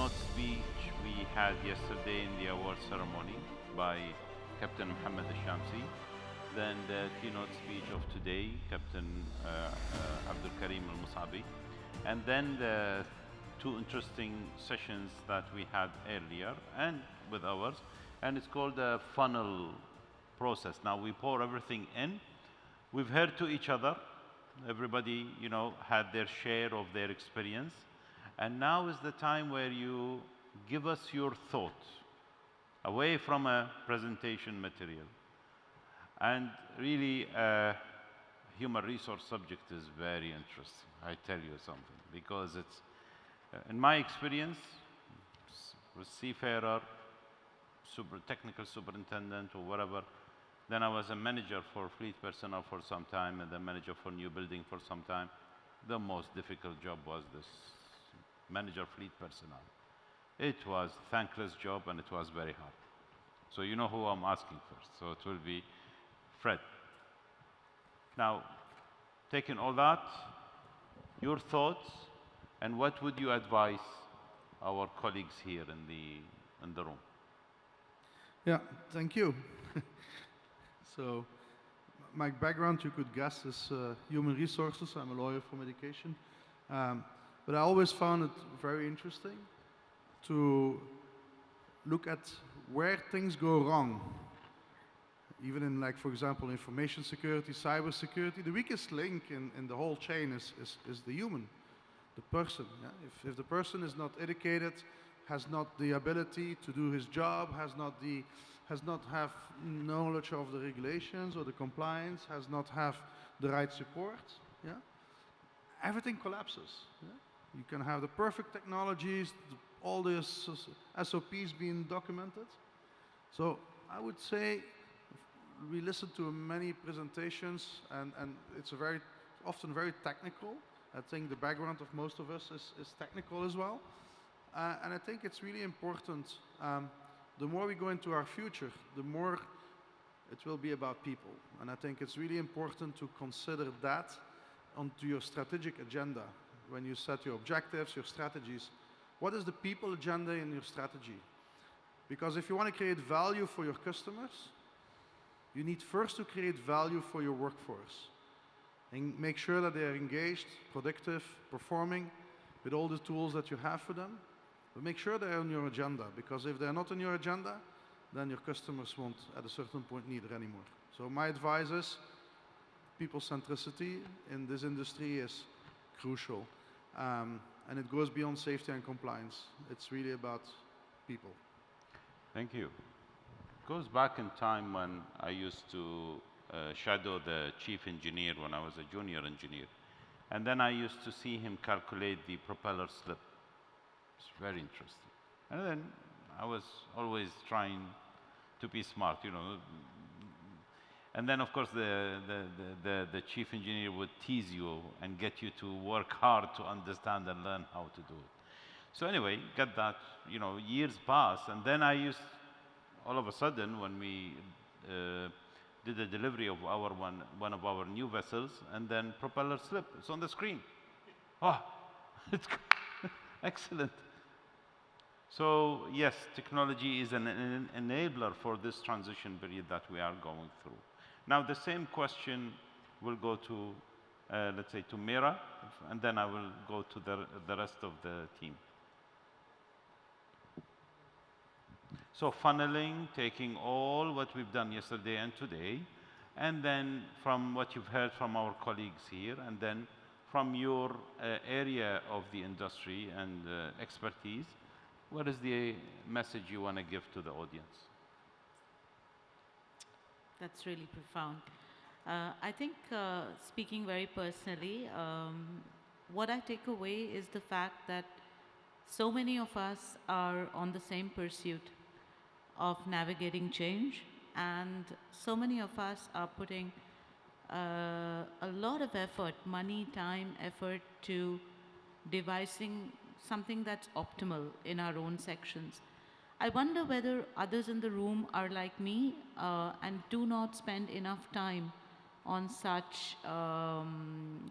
keynote speech we had yesterday in the award ceremony by Captain Mohammed Al-Shamsi. Then the keynote speech of today, Captain Abdul Karim Al-Musabi. And then the two interesting sessions that we had earlier and with ours. And it's called the funnel process. Now we pour everything in. We've heard to each other. Everybody, had their share of their experience. And now is the time where you give us your thoughts away from a presentation material. And really, human resource subject is very interesting. I tell you something, because it's, in my experience, with seafarer, technical superintendent or whatever, then I was a manager for fleet personnel for some time, and then manager for new building for some time. The most difficult job was this manager fleet personnel. It was a thankless job, and it was very hard. So you know who I'm asking first. So it will be Fred. Now, taking all that, your thoughts, and what would you advise our colleagues here in the room? Yeah, thank you. So, my background, you could guess, is human resources. I'm a lawyer from education. But I always found it very interesting to look at where things go wrong. Even in, like, for example, information security, cyber security, the weakest link in the whole chain is the human, the person. Yeah? If the person is not educated, has not the ability to do his job, has not have knowledge of the regulations or the compliance, has not have the right support, yeah? Everything collapses. Yeah? You can have the perfect technologies, all the SOPs being documented. So I would say we listen to many presentations, and it's often very technical. I think the background of most of us is technical as well. And I think it's really important, the more we go into our future, the more it will be about people. And I think it's really important to consider that onto your strategic agenda. When you set your objectives, your strategies, what is the people agenda in your strategy? Because if you want to create value for your customers, you need first to create value for your workforce. And make sure that they are engaged, productive, performing with all the tools that you have for them. But make sure they're on your agenda, because if they're not on your agenda, then your customers won't at a certain point need it anymore. So my advice is people centricity in this industry is crucial. And it goes beyond safety and compliance. It's really about people. Thank you. It goes back in time when I used to shadow the chief engineer when I was a junior engineer. And then I used to see him calculate the propeller slip. It's very interesting. And then I was always trying to be smart, And then, of course, the chief engineer would tease you and get you to work hard to understand and learn how to do it. So anyway, get that, years pass, and then all of a sudden, when we did the delivery of one of our new vessels, and then propeller slip, it's on the screen. Oh, it's excellent. So yes, technology is an enabler for this transition period that we are going through. Now the same question will go to, let's say, to Mira, and then I will go to the rest of the team. So funneling, taking all what we've done yesterday and today, and then from what you've heard from our colleagues here, and then from your area of the industry and expertise, what is the message you want to give to the audience? That's really profound. I think, speaking very personally, what I take away is the fact that so many of us are on the same pursuit of navigating change, and so many of us are putting a lot of effort, money, time, effort to devising something that's optimal in our own sections. I wonder whether others in the room are like me and do not spend enough time on such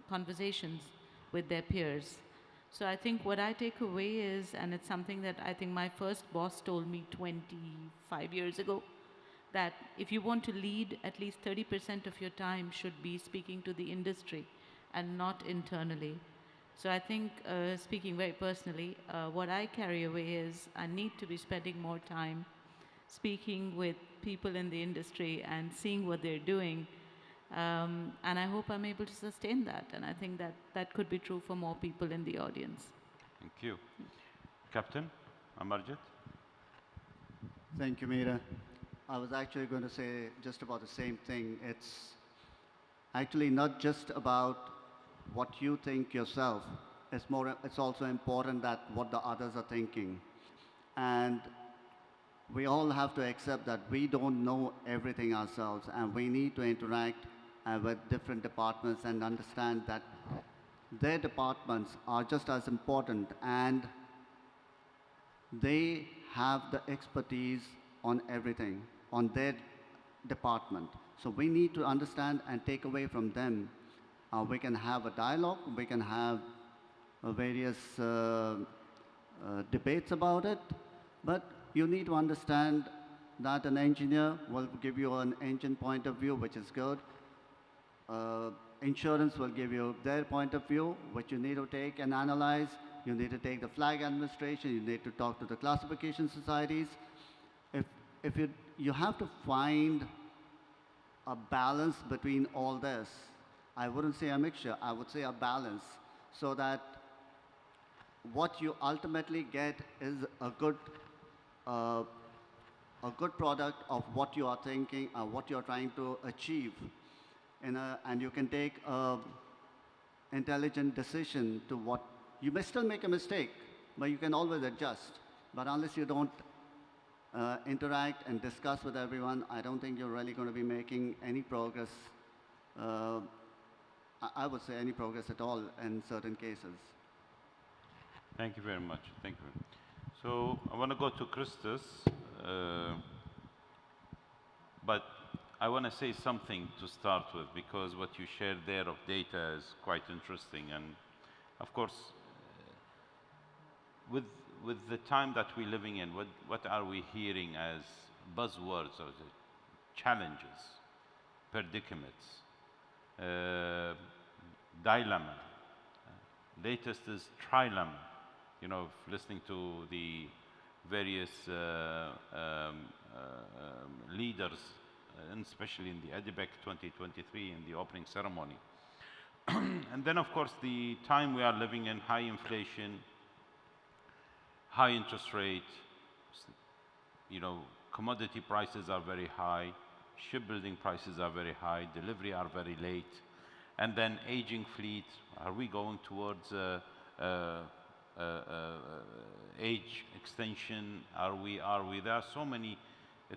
conversations with their peers. So I think what I take away is, and it's something that I think my first boss told me 25 years ago, that if you want to lead, at least 30% of your time should be speaking to the industry and not internally. So I think, speaking very personally, what I carry away is I need to be spending more time speaking with people in the industry and seeing what they're doing. And I hope I'm able to sustain that. And I think that that could be true for more people in the audience. Thank you. Captain Amarjit? Thank you, Meera. I was actually going to say just about the same thing. It's actually not just about what you think yourself. It's also important that what the others are thinking. And we all have to accept that we don't know everything ourselves, and we need to interact with different departments and understand that their departments are just as important, and they have the expertise on everything, on their department. So we need to understand and take away from them. We can have a dialogue, we can have various debates about it, but you need to understand that an engineer will give you an engine point of view, which is good. Insurance will give you their point of view, which you need to take and analyze. You need to take the flag administration, you need to talk to the classification societies. If you have to find a balance between all this. I wouldn't say a mixture, I would say a balance, so that what you ultimately get is a good product of what you are thinking, what you are trying to achieve, and you can take an intelligent decision to what. You may still make a mistake, but you can always adjust. But unless you don't interact and discuss with everyone, I don't think you're really going to be making any progress. I would say any progress at all in certain cases. Thank you very much. Thank you. So I want to go to Christus, but I want to say something to start with, because what you shared there of data is quite interesting. And of course, with the time that we're living in, what are we hearing as buzzwords or the challenges, predicaments, dilemma? Latest is trilemma. You know, listening to the various leaders, and especially in the ADIPEC 2023 in the opening ceremony. And then, of course, the time we are living in, high inflation, high interest rate, you know, commodity prices are very high, shipbuilding prices are very high, delivery are very late, and then aging fleet. Are we going towards age extension? Are we? There are so many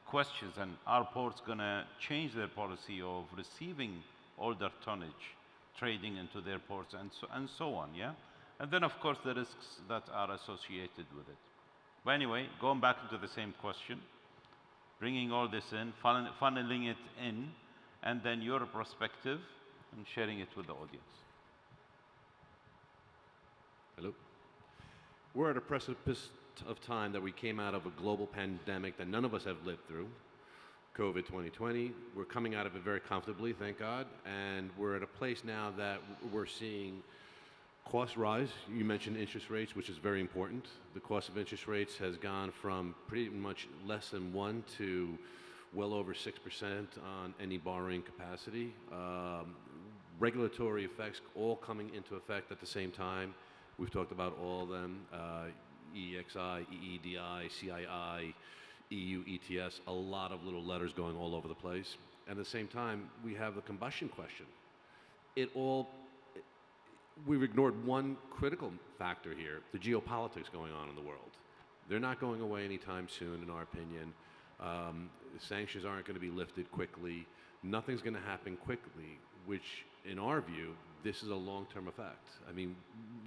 questions, and are ports going to change their policy of receiving older tonnage, trading into their ports, and so on, yeah? And then, of course, the risks that are associated with it. But anyway, going back into the same question, bringing all this in, funneling it in, and then your perspective, and sharing it with the audience. Hello. We're at a precipice of time that we came out of a global pandemic that none of us have lived through, COVID 2020. We're coming out of it very comfortably, thank God, and we're at a place now that we're seeing costs rise. You mentioned interest rates, which is very important. The cost of interest rates has gone from pretty much less than 1 to well over 6% on any borrowing capacity. Regulatory effects all coming into effect at the same time. We've talked about all of them, EEXI, EEDI, CII, EU ETS, a lot of little letters going all over the place. And at the same time, we have the combustion question. We've ignored one critical factor here, the geopolitics going on in the world. They're not going away anytime soon, in our opinion. Sanctions aren't going to be lifted quickly. Nothing's going to happen quickly, which, in our view, this is a long-term effect. I mean,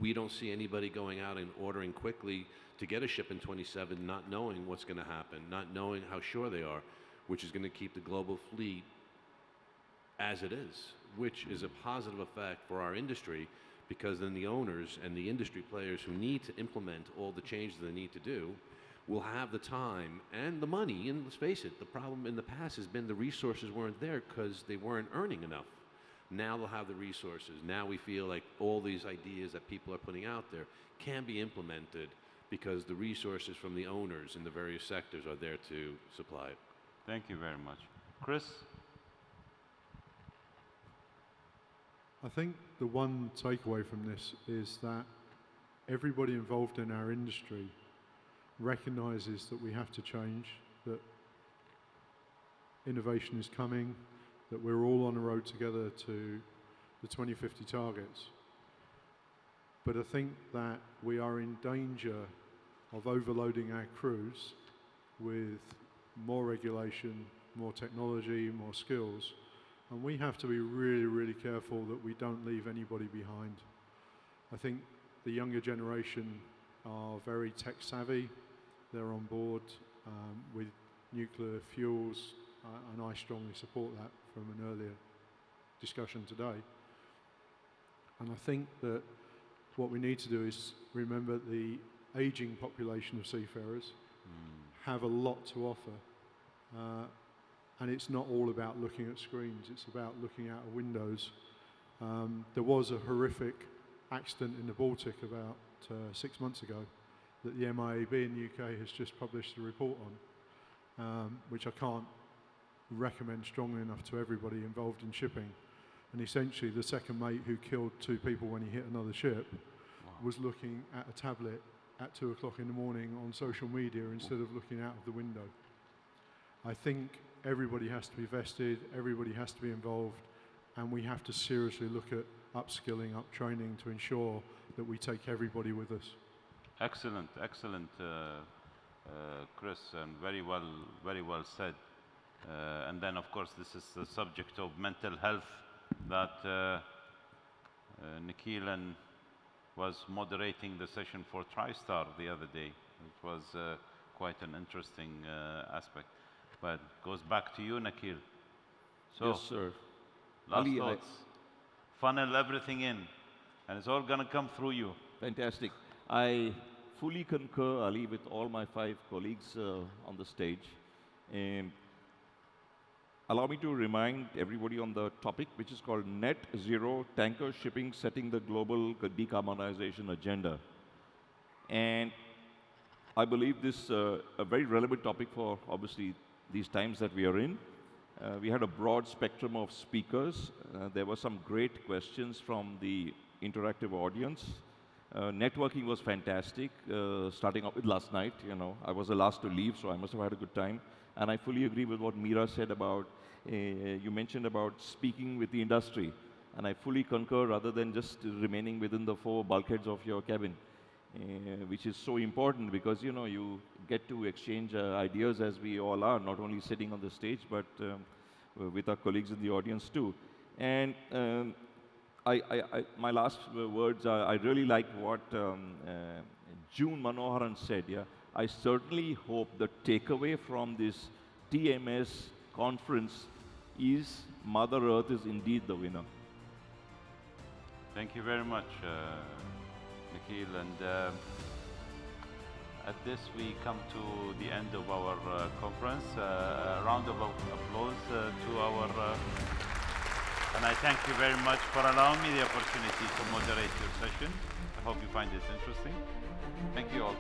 we don't see anybody going out and ordering quickly to get a ship in 27, not knowing what's going to happen, not knowing how sure they are, which is going to keep the global fleet as it is, which is a positive effect for our industry, because then the owners and the industry players who need to implement all the changes they need to do will have the time and the money. And let's face it, the problem in the past has been the resources weren't there because they weren't earning enough. Now they'll have the resources. Now we feel like all these ideas that people are putting out there can be implemented because the resources from the owners in the various sectors are there to supply it. Thank you very much. Chris? I think the one takeaway from this is that everybody involved in our industry recognizes that we have to change, that innovation is coming, that we're all on the road together to the 2050 targets. But I think that we are in danger of overloading our crews with more regulation, more technology, more skills. And we have to be really, really careful that we don't leave anybody behind. I think the younger generation are very tech savvy. They're on board with nuclear fuels, and I strongly support that from an earlier discussion today. And I think that what we need to do is remember the aging population of seafarers have a lot to offer. And it's not all about looking at screens, it's about looking out of windows. There was a horrific accident in the Baltic about 6 months ago that the MIAB in the UK has just published a report on, which I can't recommend strongly enough to everybody involved in shipping. And essentially the second mate who killed 2 people when he hit another ship was looking at a tablet at 2 o'clock in the morning on social media instead of looking out of the window. I think everybody has to be vested, everybody has to be involved, and we have to seriously look at upskilling, uptraining to ensure that we take everybody with us. Excellent, excellent, Chris, and very well said. And then, of course, this is the subject of mental health that Nikhil was moderating the session for TriStar the other day. It was quite an interesting aspect. But goes back to you, Nikhil. So, yes, sir. Last Ali, thoughts. Funnel everything in, and it's all going to come through you. Fantastic. I fully concur, Ali, with all my 5 colleagues on the stage. And allow me to remind everybody on the topic, which is called Net Zero Tanker Shipping, Setting the Global Decarbonization Agenda. And I believe this is a very relevant topic for, obviously, these times that we are in. We had a broad spectrum of speakers. There were some great questions from the interactive audience. Networking was fantastic, starting off with last night. You know, I was the last to leave, so I must have had a good time. And I fully agree with what Meera said about, you mentioned about speaking with the industry. And I fully concur, rather than just remaining within the 4 bulkheads of your cabin, which is so important because, you know, you get to exchange ideas as we all are, not only sitting on the stage, but with our colleagues in the audience too. And my last words are, I really like what June Manoharan said. Yeah, I certainly hope the takeaway from this TMS conference is Mother Earth is indeed the winner. Thank you very much, Nikhil. And at this, we come to the end of our conference. A round of applause to our... and I thank you very much for allowing me the opportunity to moderate your session. I hope you find it interesting. Thank you all.